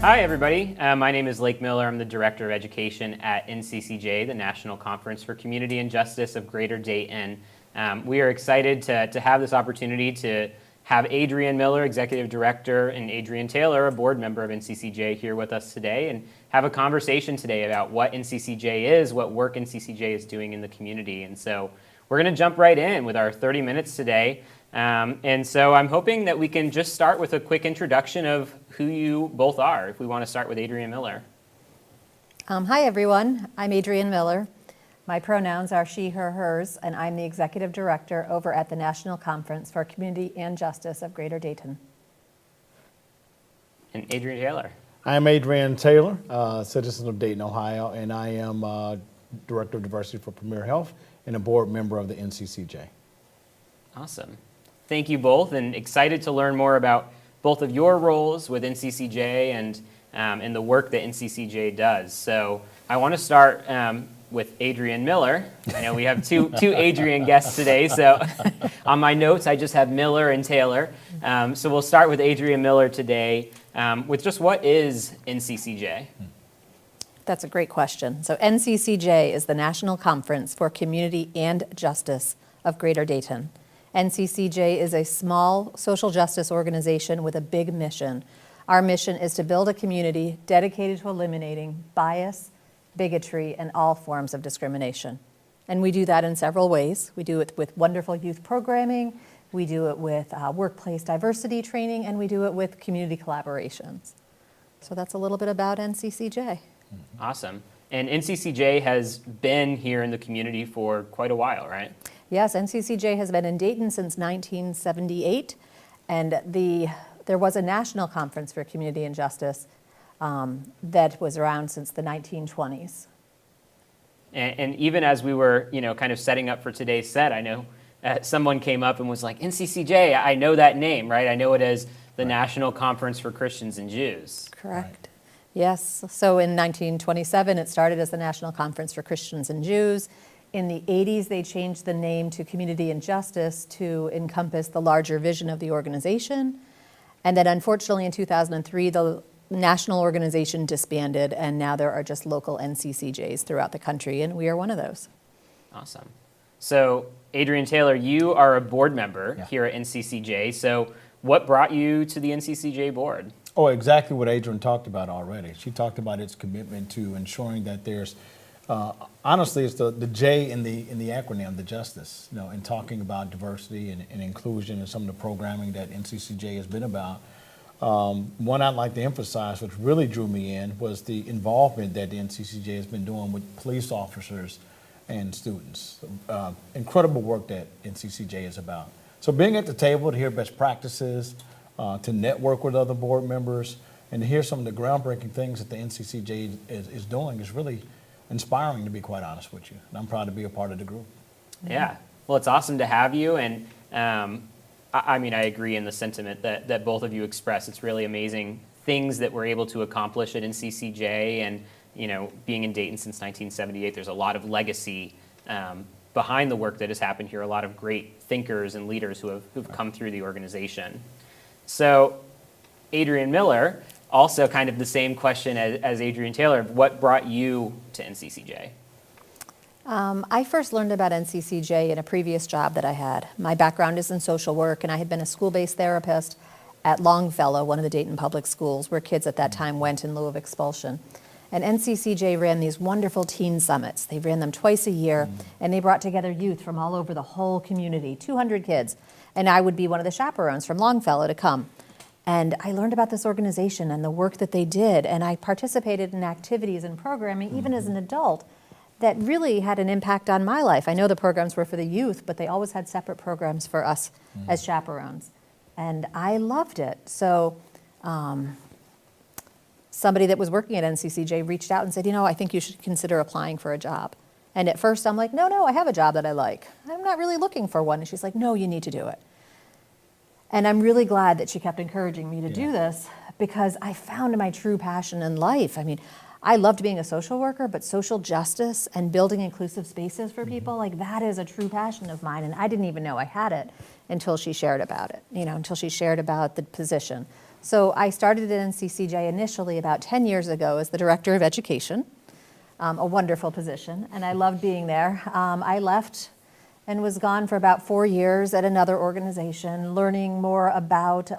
Hi, everybody. My name is Lake Miller. I'm the Director of Education at NCCJ, the National Conference for Community and Justice of Greater Dayton. We are excited to have this opportunity to have Adrian Miller, Executive Director, and Adrian Taylor, a board member of NCCJ, here with us today and have a conversation today about what NCCJ is, what work NCCJ is doing in the community. And so we're going to jump right in with our 30 minutes today. And so I'm hoping that we can just start with a quick introduction of who you both are, if we want to start with Adrian Miller. Hi, everyone. I'm Adrian Miller. My pronouns are she, her, hers, and I'm the Executive Director over at the National Conference for Community and Justice of Greater Dayton. And Adrian Taylor. I'm Adrian Taylor, citizen of Dayton, Ohio, and I am Director of Diversity for Premier Health and a board member of the NCCJ. Awesome. Thank you both, and excited to learn more about both of your roles with NCCJ and the work that NCCJ does. So I want to start with Adrian Miller. I know we have two Adrian guests today, so on my notes I just have Miller and Taylor. So we'll start with Adrian Miller today with just what is NCCJ? That's a great question. So NCCJ is the National Conference for Community and Justice of Greater Dayton. NCCJ is a small social justice organization with a big mission. Our mission is to build a community dedicated to eliminating bias, bigotry, and all forms of discrimination. And we do that in several ways. We do it with wonderful youth programming, we do it with workplace diversity training, and we do it with community collaborations. So that's a little bit about NCCJ. Awesome. And NCCJ has been here in the community for quite a while, right? Yes, NCCJ has been in Dayton since 1978, and there was a national conference for community and justice that was around since the 1920s. And even as we were, kind of setting up for today's set, I know someone came up and was like, NCCJ, I know that name, right? I know it as the National Conference for Christians and Jews. Correct. Right. Yes, so in 1927 it started as the National Conference for Christians and Jews. In the 80s, they changed the name to Community and Justice to encompass the larger vision of the organization. And then unfortunately in 2003, the national organization disbanded, and now there are just local NCCJs throughout the country, and we are one of those. Awesome. So Adrian Taylor, you are a board member here at NCCJ. So what brought you to the NCCJ board? Oh, exactly what Adrian talked about already. She talked about its commitment to ensuring that there's honestly, it's the J in the acronym, the justice, in talking about diversity and inclusion and some of the programming that NCCJ has been about. One I'd like to emphasize, which really drew me in, was the involvement that the NCCJ has been doing with police officers and students. Incredible work that NCCJ is about. So being at the table to hear best practices, to network with other board members, and to hear some of the groundbreaking things that the NCCJ is doing is really inspiring, to be quite honest with you. And I'm proud to be a part of the group. Yeah, well, it's awesome to have you. And I agree in the sentiment that both of you express. It's really amazing things that we're able to accomplish at NCCJ. And, being in Dayton since 1978, there's a lot of legacy behind the work that has happened here, a lot of great thinkers and leaders who've come through the organization. So Adrian Miller, also kind of the same question as Adrian Taylor, what brought you to NCCJ? I first learned about NCCJ in a previous job that I had. My background is in social work, and I had been a school-based therapist at Longfellow, one of the Dayton public schools, where kids at that time went in lieu of expulsion. And NCCJ ran these wonderful teen summits. They ran them twice a year, and they brought together youth from all over the whole community, 200 kids. And I would be one of the chaperones from Longfellow to come. And I learned about this organization and the work that they did, and I participated in activities and programming, even as an adult, that really had an impact on my life. I know the programs were for the youth, but they always had separate programs for us as chaperones. And I loved it. So somebody that was working at NCCJ reached out and said, I think you should consider applying for a job. And at first I'm like, no, I have a job that I like. I'm not really looking for one. And she's like, no, you need to do it. And I'm really glad that she kept encouraging me to do this, because I found my true passion in life. I loved being a social worker, but social justice and building inclusive spaces for people, that is a true passion of mine. And I didn't even know I had it until she shared about it, until she shared about the position. So I started at NCCJ initially about 10 years ago as the Director of Education, a wonderful position, and I loved being there. I left and was gone for about 4 years at another organization, learning more about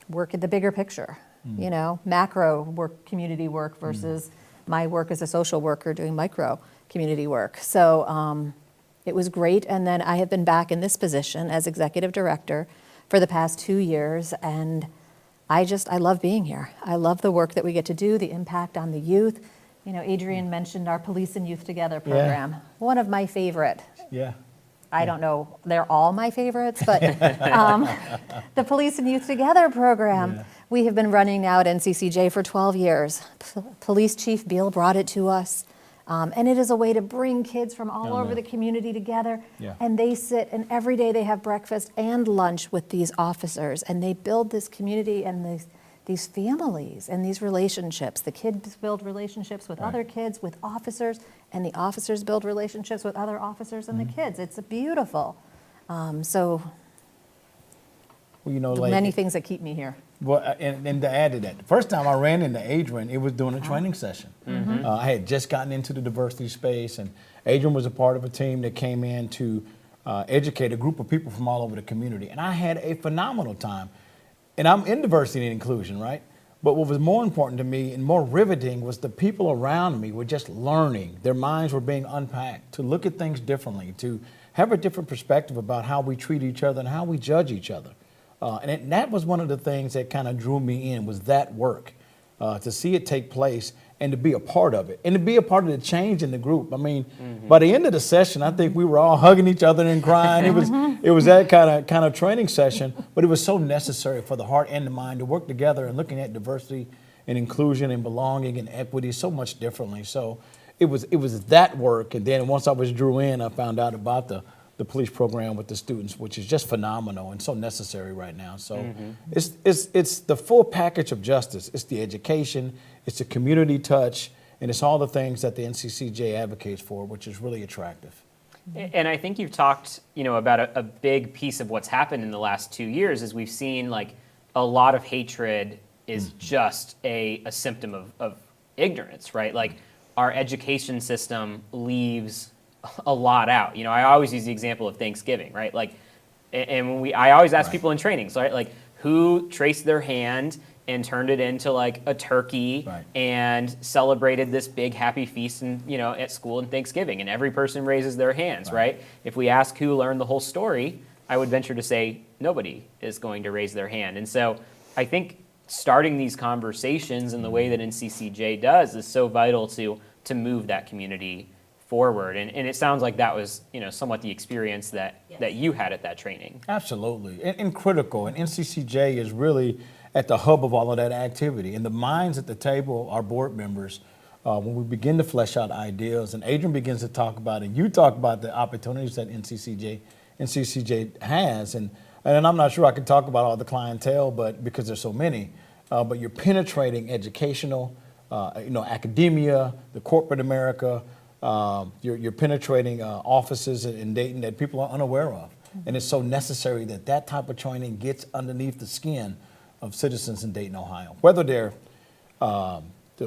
work at the bigger picture, you know, macro work, community work versus my work as a social worker doing micro community work. So it was great, and then I have been back in this position as Executive Director for the past 2 years, and I love being here. I love the work that we get to do, the impact on the youth. You know, Adrian mentioned our Police and Youth Together program. One of my favorite. Yeah. I don't know, they're all my favorites, but the Police and Youth Together program, we have been running now at NCCJ for 12 years. Police Chief Beal brought it to us, and it is a way to bring kids from all over the community together, and they sit, and every day they have breakfast and lunch with these officers, and they build this community and these families and these relationships. The kids build relationships with other kids, with officers, and the officers build relationships with other officers and the kids. It's beautiful. So, well, you know, many things that keep me here. Well, and to add to that, the first time I ran into Adrian, it was during a training session. I had just gotten into the diversity space, and Adrian was a part of a team that came in to educate a group of people from all over the community. And I had a phenomenal time. And I'm in diversity and inclusion, right? But what was more important to me and more riveting was the people around me were just learning. Their minds were being unpacked to look at things differently, to have a different perspective about how we treat each other and how we judge each other. And that was one of the things that kind of drew me in, was that work, to see it take place and to be a part of it and to be a part of the change in the group. I mean, by the end of the session, I think we were all hugging each other and crying. It was that kind of training session, but it was so necessary for the heart and the mind to work together and looking at diversity and inclusion and belonging and equity so much differently. So it was that work. And then once I was drew in, I found out about the police program with the students, which is just phenomenal and so necessary right now. So it's the full package of justice. It's the education, it's the community touch, and it's all the things that the NCCJ advocates for, which is really attractive. And I think you've talked, you know, about a big piece of what's happened in the last 2 years is we've seen like a lot of hatred is just a symptom of ignorance, right? Like our education system leaves a lot out. You know, I always use the example of Thanksgiving, right? Like, and I always ask people in trainings, right? Like, who traced their hand and turned it into like a turkey and celebrated this big happy feast and, you know, at school and Thanksgiving, and every person raises their hands, right? If we ask who learned the whole story, I would venture to say nobody is going to raise their hand. And so I think starting these conversations in the way that NCCJ does is so vital to move that community forward. And it sounds like that was, you know, somewhat the experience that you had at that training. Absolutely, and critical. And NCCJ is really at the hub of all of that activity. And the minds at the table are board members. When we begin to flesh out ideas, and Adrian begins to talk about, and you talk about the opportunities that NCCJ has, and I'm not sure I can talk about all the clientele, but because there's so many, but you're penetrating educational, you know, academia, the corporate America. You're penetrating offices in Dayton that people are unaware of. And it's so necessary that that type of training gets underneath the skin of citizens in Dayton, Ohio. Whether they're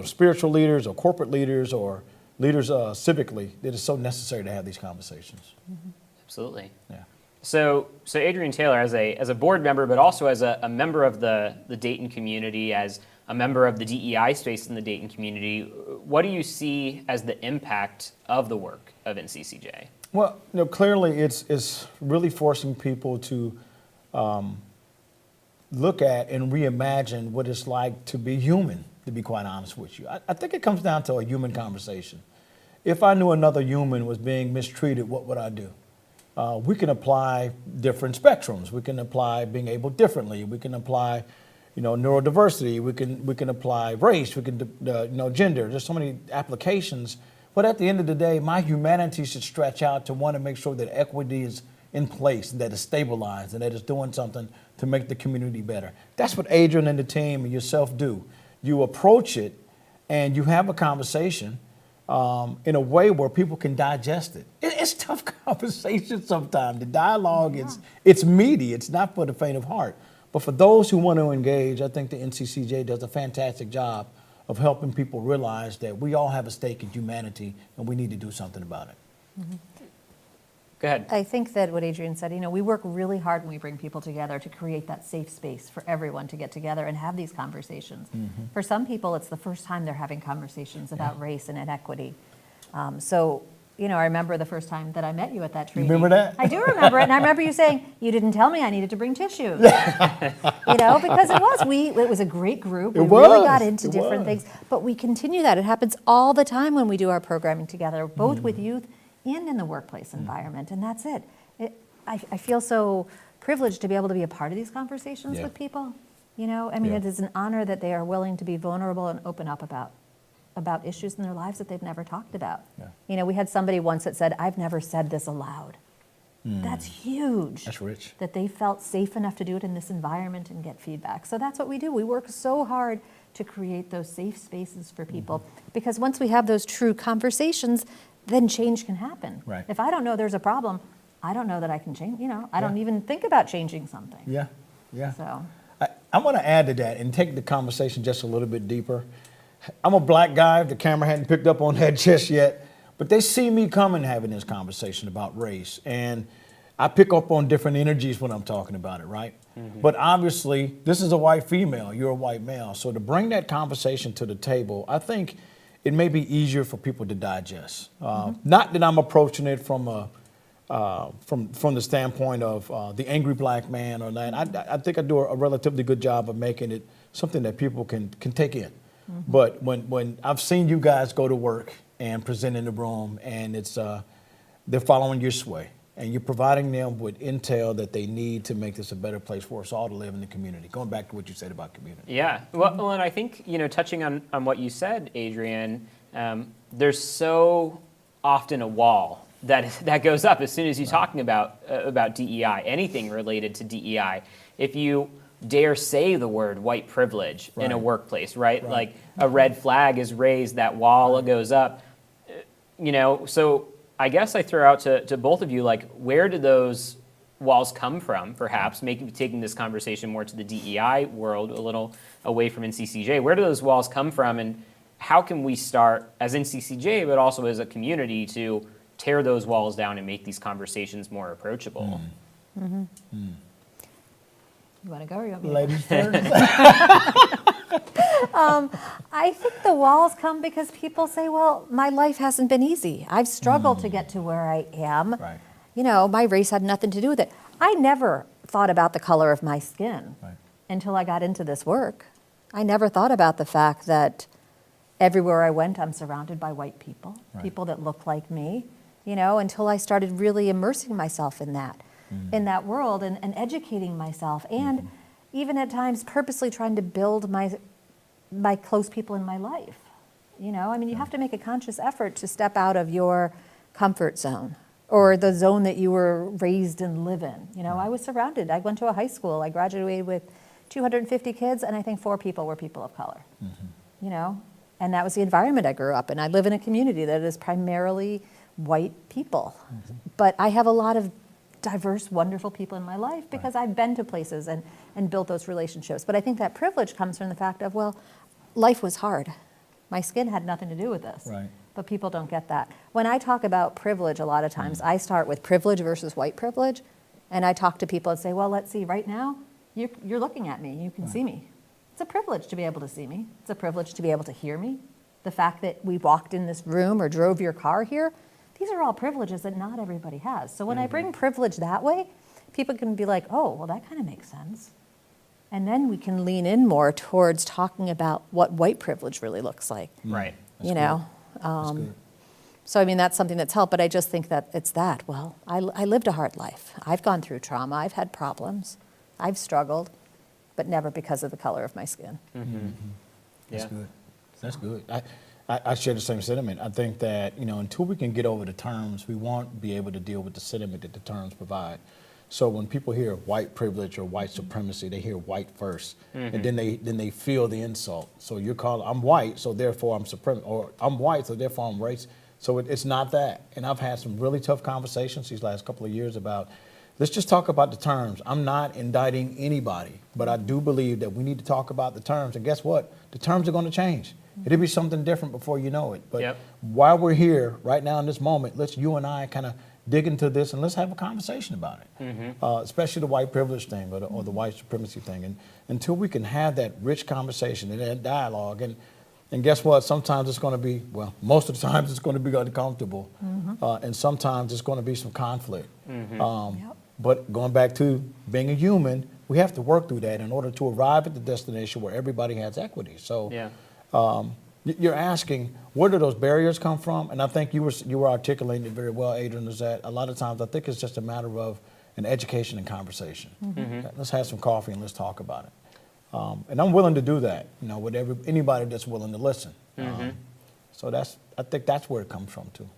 spiritual leaders or corporate leaders or leaders civically, it is so necessary to have these conversations. Absolutely. Yeah. So Adrian Taylor, as a board member, but also as a member of the Dayton community, as a member of the DEI space in the Dayton community, what do you see as the impact of the work of NCCJ? Well, you know, clearly it's really forcing people to look at and reimagine what it's like to be human, to be quite honest with you. I think it comes down to a human conversation. If I knew another human was being mistreated, what would I do? We can apply different spectrums. We can apply being able differently. We can apply, you know, neurodiversity. We can apply race. We can, you know, gender. There's so many applications. But at the end of the day, my humanity should stretch out to want to make sure that equity is in place, and that it's stabilized, and that it's doing something to make the community better. That's what Adrian and the team and yourself do. You approach it, and you have a conversation in a way where people can digest it. It's tough conversation sometimes. The dialogue, it's meaty. It's not for the faint of heart. But for those who want to engage, I think the NCCJ does a fantastic job of helping people realize that we all have a stake in humanity and we need to do something about it. Go ahead. I think that what Adrian said, we work really hard when we bring people together to create that safe space for everyone to get together and have these conversations. For some people, it's the first time they're having conversations about race and inequity. I remember the first time that I met you at that training. You remember that? I do remember it, and I remember you saying, you didn't tell me I needed to bring tissues. Because it was a great group. We really got into different things, but we continue that. It happens all the time when we do our programming together, both with youth and in the workplace environment, and that's it. I feel so privileged to be able to be a part of these conversations with people. It is an honor that they are willing to be vulnerable and open up about issues in their lives that they've never talked about. We had somebody once that said, I've never said this aloud. That's huge. That's rich. That they felt safe enough to do it in this environment and get feedback. So that's what we do. We work so hard to create those safe spaces for people, because once we have those true conversations, then change can happen. Right. If I don't know there's a problem, I don't know that I can change, I don't even think about changing something. Yeah. So I want to add to that and take the conversation just a little bit deeper. I'm a black guy. The camera hadn't picked up on that just yet, but they see me coming having this conversation about race, and I pick up on different energies when I'm talking about it, right? But obviously, this is a white female, you're a white male. So to bring that conversation to the table, I think it may be easier for people to digest. Not that I'm approaching it from the standpoint of the angry black man or that. I think I do a relatively good job of making it something that people can take in. But when I've seen you guys go to work and present in the room, and it's they're following your sway, and you're providing them with intel that they need to make this a better place for us all to live in the community. Going back to what you said about community. Yeah, well, and I think, touching on what you said, Adrian, there's so often a wall that goes up as soon as you're talking about DEI, anything related to DEI. If you dare say the word white privilege in a workplace, right? Like a red flag is raised, that wall goes up, so I guess I throw out to both of you, like, where do those walls come from, perhaps, taking this conversation more to the DEI world, a little away from NCCJ. Where do those walls come from, and how can we start, as NCCJ, but also as a community, to tear those walls down and make these conversations more approachable? you want to go or you want me to? Ladies first. I think the walls come because people say, well, my life hasn't been easy. I've struggled to get to where I am. Right. My race had nothing to do with it. I never thought about the color of my skin until I got into this work. I never thought about the fact that everywhere I went, I'm surrounded by white people, people that look like me, until I started really immersing myself in that world and educating myself, and even at times purposely trying to build my close people in my life. You have to make a conscious effort to step out of your comfort zone or the zone that you were raised and live in. I was surrounded. I went to a high school. I graduated with 250 kids, and I think 4 people were people of color. And that was the environment I grew up in. I live in a community that is primarily white people. But I have a lot of diverse, wonderful people in my life because I've been to places and built those relationships. But I think that privilege comes from the fact of, well, life was hard. My skin had nothing to do with this. But people don't get that. When I talk about privilege, a lot of times I start with privilege versus white privilege, and I talk to people and say, well, let's see, right now, you're looking at me, you can see me. It's a privilege to be able to see me. It's a privilege to be able to hear me. The fact that we walked in this room or drove your car here, these are all privileges that not everybody has. So when I bring privilege that way, people can be like, oh, well, that kind of makes sense. And then we can lean in more towards talking about what white privilege really looks like. Right. That's good. So, that's something that's helped, but I just think that it's that. Well, I lived a hard life. I've gone through trauma. I've had problems. I've struggled, but never because of the color of my skin. That's good. That's good. I share the same sentiment. I think that, until we can get over the terms, we won't be able to deal with the sentiment that the terms provide. So when people hear white privilege or white supremacy, they hear white first, and then they feel the insult. So you're calling, I'm white, so therefore I'm supreme, or I'm white, so therefore I'm race. So it's not that. And I've had some really tough conversations these last couple of years about let's just talk about the terms. I'm not indicting anybody, but I do believe that we need to talk about the terms. And guess what? The terms are going to change. It'll be something different before you know it. But while we're here right now in this moment, let's you and I kind of dig into this and let's have a conversation about it, especially the white privilege thing or the white supremacy thing. And until we can have that rich conversation and that dialogue, and guess what? Sometimes it's going to be, well, most of the times it's going to be uncomfortable, and sometimes it's going to be some conflict. But going back to being a human, we have to work through that in order to arrive at the destination where everybody has equity. So you're asking, where do those barriers come from? And I think you were articulating it very well, Adrian, is that a lot of times I think it's just a matter of an education and conversation. Let's have some coffee and let's talk about it. And I'm willing to do that, with anybody that's willing to listen. So I think that's where it comes from too.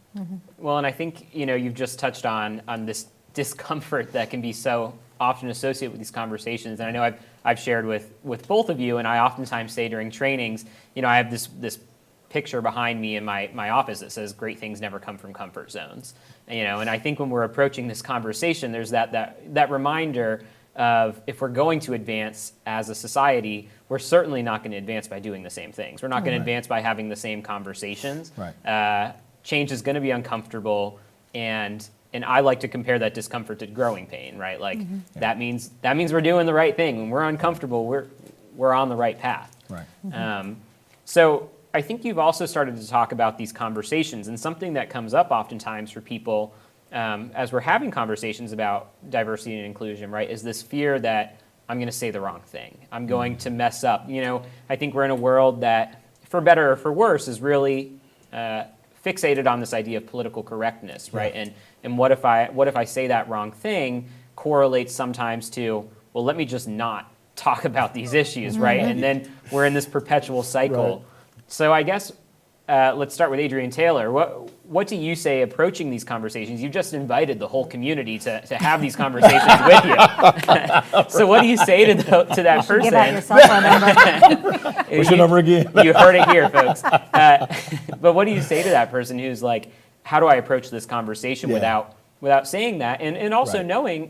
Well, and I think, you've just touched on this discomfort that can be so often associated with these conversations. And I know I've shared with both of you, and I oftentimes say during trainings, I have this picture behind me in my office that says great things never come from comfort zones. And I think when we're approaching this conversation, there's that reminder of, if we're going to advance as a society, we're certainly not going to advance by doing the same things. We're not going to advance by having the same conversations. Change is going to be uncomfortable, and I like to compare that discomfort to growing pain, right? Like that means we're doing the right thing. When we're uncomfortable, we're on the right path. So I think you've also started to talk about these conversations, and something that comes up oftentimes for people as we're having conversations about diversity and inclusion, right, is this fear that I'm going to say the wrong thing. I'm going to mess up. I think we're in a world that, for better or for worse, is really fixated on this idea of political correctness, right? And what if I say that wrong thing correlates sometimes to, well, let me just not talk about these issues, right? And then we're in this perpetual cycle. So I guess let's start with Adrian Taylor. What do you say approaching these conversations? You just invited the whole community to have these conversations with you. So what do you say to that person? Give out your cell phone number. What's your number again? You heard it here, folks. But what do you say to that person who's like, how do I approach this conversation without saying that? And also knowing,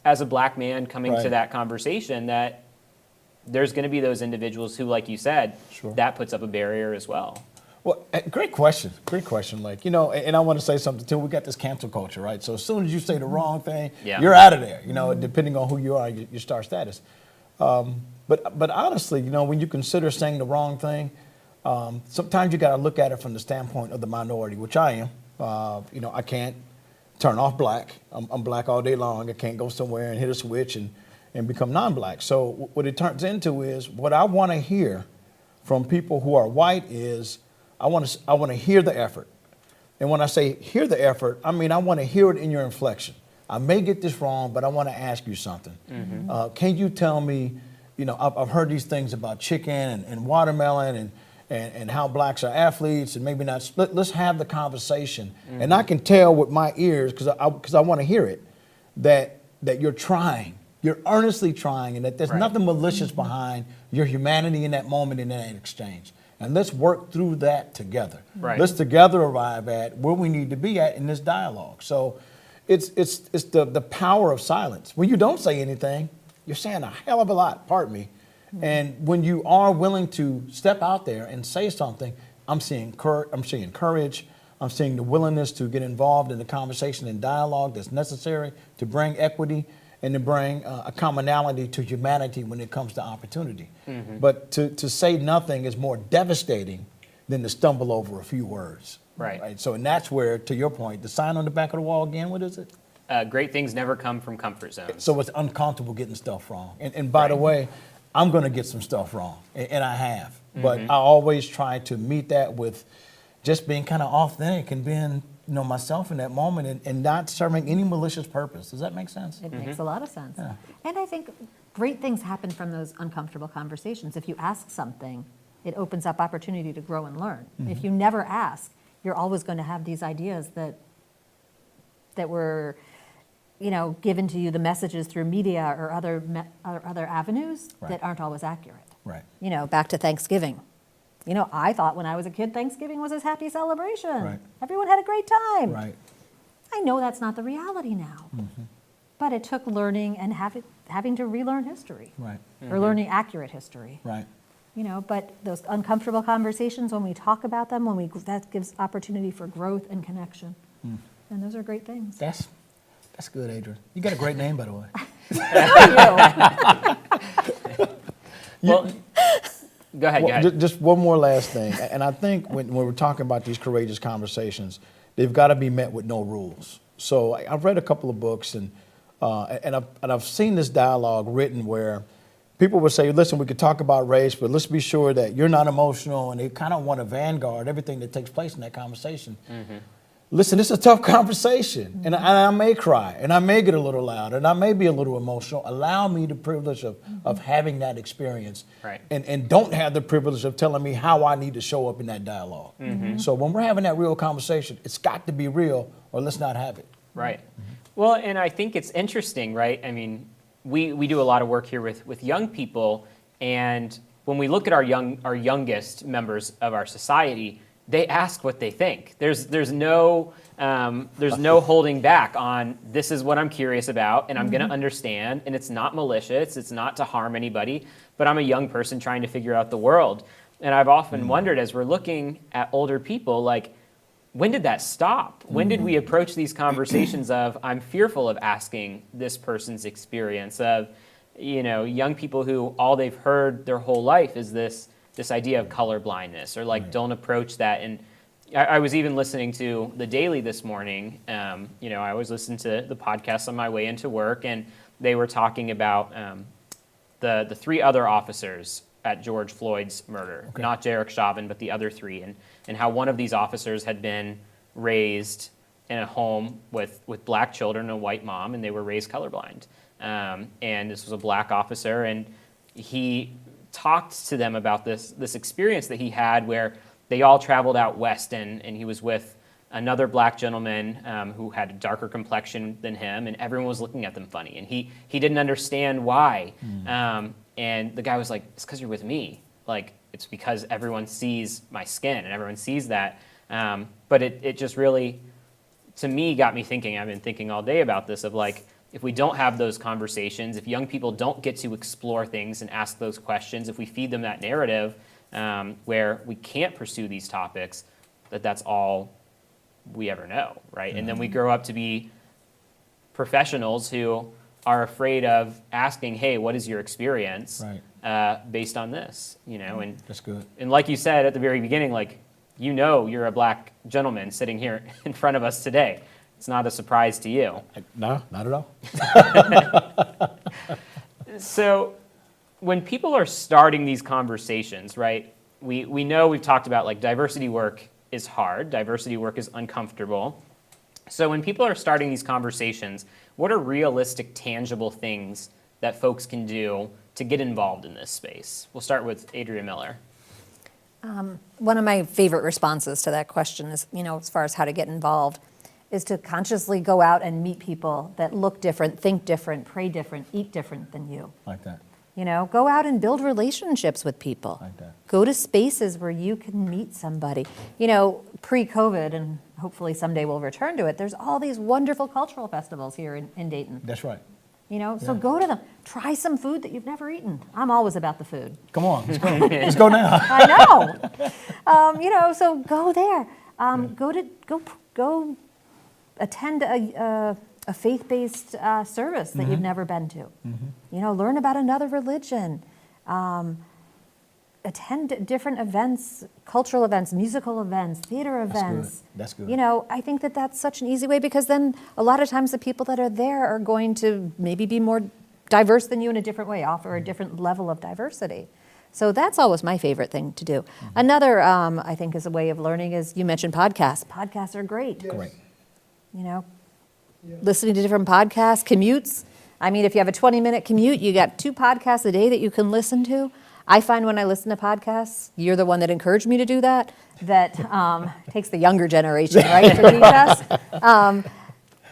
as a black man coming to that conversation, that there's going to be those individuals who, like you said, that puts up a barrier as well. Well, great question. Great question. Like, and I want to say something too. We got this cancel culture, right? So as soon as you say the wrong thing, you're out of there, depending on who you are, your star status. But honestly, when you consider saying the wrong thing, sometimes you got to look at it from the standpoint of the minority, which I am. I can't turn off black. I'm black all day long. I can't go somewhere and hit a switch and become non-black. So what it turns into is, what I want to hear from people who are white is, I want to hear the effort. And when I say hear the effort, I mean I want to hear it in your inflection. I may get this wrong, but I want to ask you something. Can you tell me, I've heard these things about chicken and watermelon and how blacks are athletes and maybe not. Let's have the conversation. And I can tell with my ears, because I want to hear it, that you're trying. You're earnestly trying, and that there's nothing malicious behind your humanity in that moment in that exchange. And let's work through that together. Let's together arrive at where we need to be at in this dialogue. So it's the power of silence. When you don't say anything, you're saying a hell of a lot, pardon me. And when you are willing to step out there and say something, I'm seeing courage. I'm seeing the willingness to get involved in the conversation and dialogue that's necessary to bring equity and to bring a commonality to humanity when it comes to opportunity. But to say nothing is more devastating than to stumble over a few words. Right. So, and that's where, to your point, the sign on the back of the wall again, what is it? Great things never come from comfort zones. So it's uncomfortable getting stuff wrong. And by the way, I'm going to get some stuff wrong, and I have. But I always try to meet that with just being kind of authentic and being myself in that moment and not serving any malicious purpose. Does that make sense? It makes a lot of sense. And I think great things happen from those uncomfortable conversations. If you ask something, it opens up opportunity to grow and learn. If you never ask, you're always going to have these ideas that were, given to you, the messages through media or other avenues that aren't always accurate. Back to Thanksgiving. I thought when I was a kid, Thanksgiving was this happy celebration. Everyone had a great time. I know that's not the reality now. but it took learning and having to relearn history. Right. Or learning accurate history. Right. But those uncomfortable conversations, when we talk about them, that gives opportunity for growth and connection. And those are great things. That's good, Adrian. You got a great name, by the way. Well, go ahead. Just one more last thing. And I think when we're talking about these courageous conversations, they've got to be met with no rules. So I've read a couple of books, and I've seen this dialogue written where people would say, listen, we could talk about race, but let's be sure that you're not emotional, and they kind of want to vanguard everything that takes place in that conversation. Listen, it's a tough conversation, and I may cry, and I may get a little loud, and I may be a little emotional. Allow me the privilege of having that experience, right. and don't have the privilege of telling me how I need to show up in that dialogue. So when we're having that real conversation, it's got to be real, or let's not have it. Right. Well, and I think it's interesting, right? I mean, we do a lot of work here with young people, and when we look at our youngest members of our society, they ask what they think. There's no holding back on, this is what I'm curious about, and I'm going to understand, and it's not malicious, it's not to harm anybody, but I'm a young person trying to figure out the world. And I've often wondered, as we're looking at older people, like, when did that stop? When did we approach these conversations of, I'm fearful of asking this person's experience, of, young people who all they've heard their whole life is this idea of color blindness, or like, don't approach that. And I was even listening to the Daily this morning. I always listen to the podcast on my way into work, and they were talking about the three other officers at George Floyd's murder, not Derek Chauvin, but the other three, and how one of these officers had been raised in a home with black children and a white mom, and they were raised colorblind. And this was a black officer, and he talked to them about this experience that he had where they all traveled out west, and he was with another black gentleman who had a darker complexion than him, and everyone was looking at them funny, and he didn't understand why. And the guy was like, it's because you're with me. Like, it's because everyone sees my skin and everyone sees that. But it just really, to me, got me thinking. I've been thinking all day about this, of like, if we don't have those conversations, if young people don't get to explore things and ask those questions, if we feed them that narrative where we can't pursue these topics, that's all we ever know, right? And then we grow up to be professionals who are afraid of asking, hey, what is your experience based on this, And that's good. And like you said at the very beginning, like, you're a black gentleman sitting here in front of us today. It's not a surprise to you. No, not at all. So when people are starting these conversations, right, we know, we've talked about, like, diversity work is hard, diversity work is uncomfortable. So when people are starting these conversations, what are realistic, tangible things that folks can do to get involved in this space? We'll start with Adrian Miller. One of my favorite responses to that question is, as far as how to get involved, is to consciously go out and meet people that look different, think different, pray different, eat different than you. Like that. Go out and build relationships with people. Like that. Go to spaces where you can meet somebody. Pre-COVID, and hopefully someday we'll return to it, there's all these wonderful cultural festivals here in Dayton. That's right. So go to them. Try some food that you've never eaten. I'm always about the food. Come on, let's go. Let's go now. I know. So go there. Go attend a faith-based service that you've never been to. Learn about another religion. Attend different events, cultural events, musical events, theater events. That's good. I think that's such an easy way, because then a lot of times the people that are there are going to maybe be more diverse than you in a different way, offer a different level of diversity. So that's always my favorite thing to do. Another, I think, is a way of learning is, you mentioned podcasts. Podcasts are great. Yes. Great. Listening to different podcasts, commutes. I mean, if you have a 20-minute commute, you got 2 podcasts a day that you can listen to. I find when I listen to podcasts, you're the one that encouraged me to do that takes the younger generation, right, to teach us.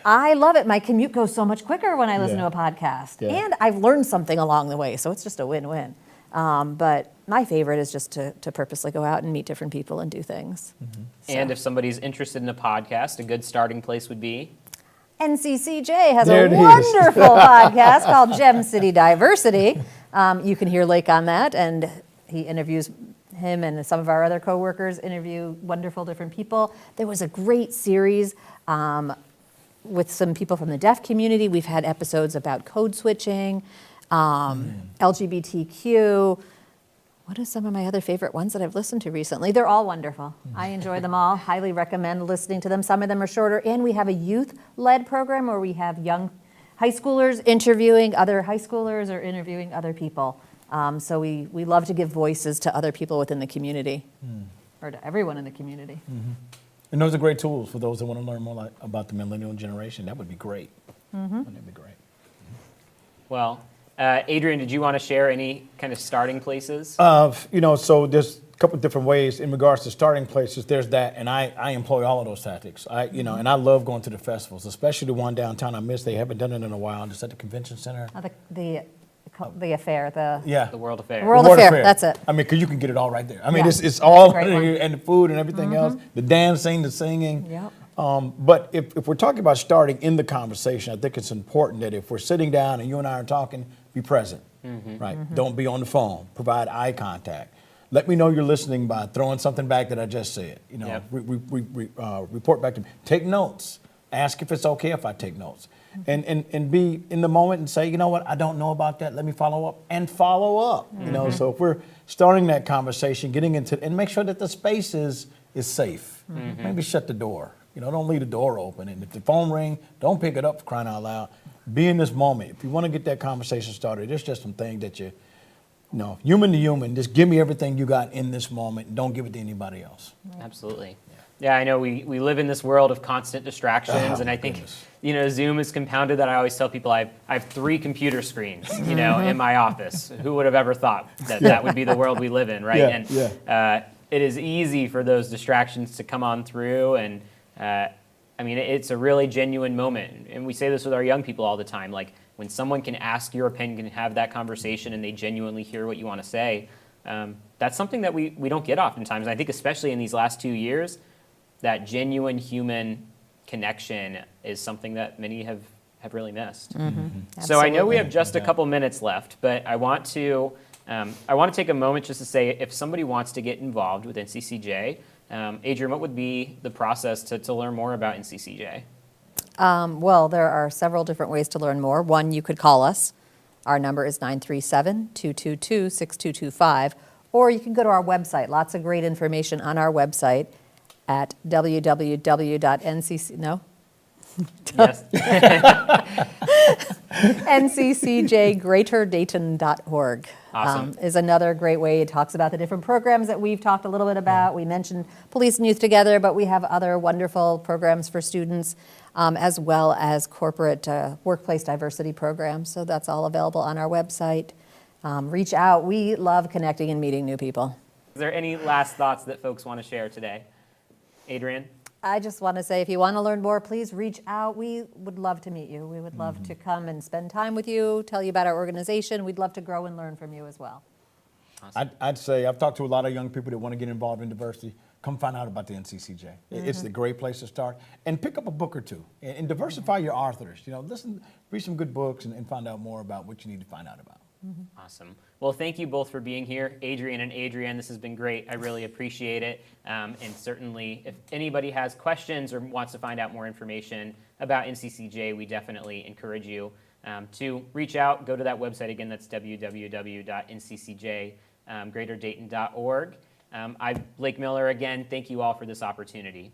I love it. My commute goes so much quicker when I listen to a podcast. Yeah. And I've learned something along the way, so it's just a win-win. But my favorite is just to purposely go out and meet different people and do things. And if somebody's interested in a podcast, a good starting place would be? NCCJ has There a it is. wonderful podcast called Gem City Diversity. You can hear Lake on that, and he interviews him and some of our other coworkers interview wonderful different people. There was a great series with some people from the deaf community. We've had episodes about code switching, LGBTQ. What are some of my other favorite ones that I've listened to recently? They're all wonderful. I enjoy them all. Highly recommend listening to them. Some of them are shorter. And we have a youth-led program where we have young high schoolers interviewing other high schoolers or interviewing other people. So we love to give voices to other people within the community, or to everyone in the community. And those are great tools for those that want to learn more about the millennial generation. That would be great. Wouldn't that be great? Well, Adrian, did you want to share any kind of starting places? So there's a couple of different ways in regards to starting places. There's that, and I employ all of those tactics. And I love going to the festivals, especially the one downtown I miss. They haven't done it in a while. Just at the convention center. The affair, The World Affair. World Affair, that's it. I mean, because you can get it all right there. I mean, Yeah. it's all Great in one. here, and the food and everything else, the dancing, the singing. Yep. But if we're talking about starting in the conversation, I think it's important that if we're sitting down and you and I are talking, be present, right? Don't be on the phone. Provide eye contact. Let me know you're listening by throwing something back that I just said. Yep. Report back to me. Take notes. Ask if it's okay if I take notes. And be in the moment and say, you know what, I don't know about that. Let me follow up and follow up. So if we're starting that conversation, getting into and make sure that the space is safe. Maybe shut the door. Don't leave the door open. And if the phone rings, don't pick it up for crying out loud. Be in this moment. If you want to get that conversation started, there's just some things that human to human, just give me everything you got in this moment and don't give it to anybody else. Absolutely. Yeah, I know we live in this world of constant distractions, and I think, Zoom is compounded that. I always tell people I have 3 computer screens, in my office. Who would have ever thought that would be the world we live in, right? It is easy for those distractions to come on through, and it's a really genuine moment. And we say this with our young people all the time, like when someone can ask your opinion, can have that conversation, and they genuinely hear what you want to say, that's something that we don't get oftentimes. And I think especially in these last 2 years, that genuine human connection is something that many have really missed. So I know we have just a couple minutes left, but I want to take a moment just to say, if somebody wants to get involved with NCCJ, Adrian, what would be the process to learn more about NCCJ? Well, there are several different ways to learn more. One, you could call us. Our number is 937-222-6225, or you can go to our website. Lots of great information on our website at Yes. nccjgreaterdayton.org. Awesome. Is another great way. It talks about the different programs that we've talked a little bit about. We mentioned Police and Youth Together, but we have other wonderful programs for students, as well as corporate workplace diversity programs. So that's all available on our website. Reach out. We love connecting and meeting new people. Is there any last thoughts that folks want to share today? Adrian? I just want to say, if you want to learn more, please reach out. We would love to meet you. We would love to come and spend time with you, tell you about our organization. We'd love to grow and learn from you as well. Awesome. I'd say I've talked to a lot of young people that want to get involved in diversity. Come find out about the NCCJ. It's a great place to start. And pick up a book or two and diversify your authors. Read some good books and find out more about what you need to find out about. Awesome. Well, thank you both for being here, Adrian and Adriane. This has been great. I really appreciate it. And certainly, if anybody has questions or wants to find out more information about NCCJ, we definitely encourage you to reach out. Go to that website again. That's www.nccjgreaterdayton.org. I'm Blake Miller again. Thank you all for this opportunity.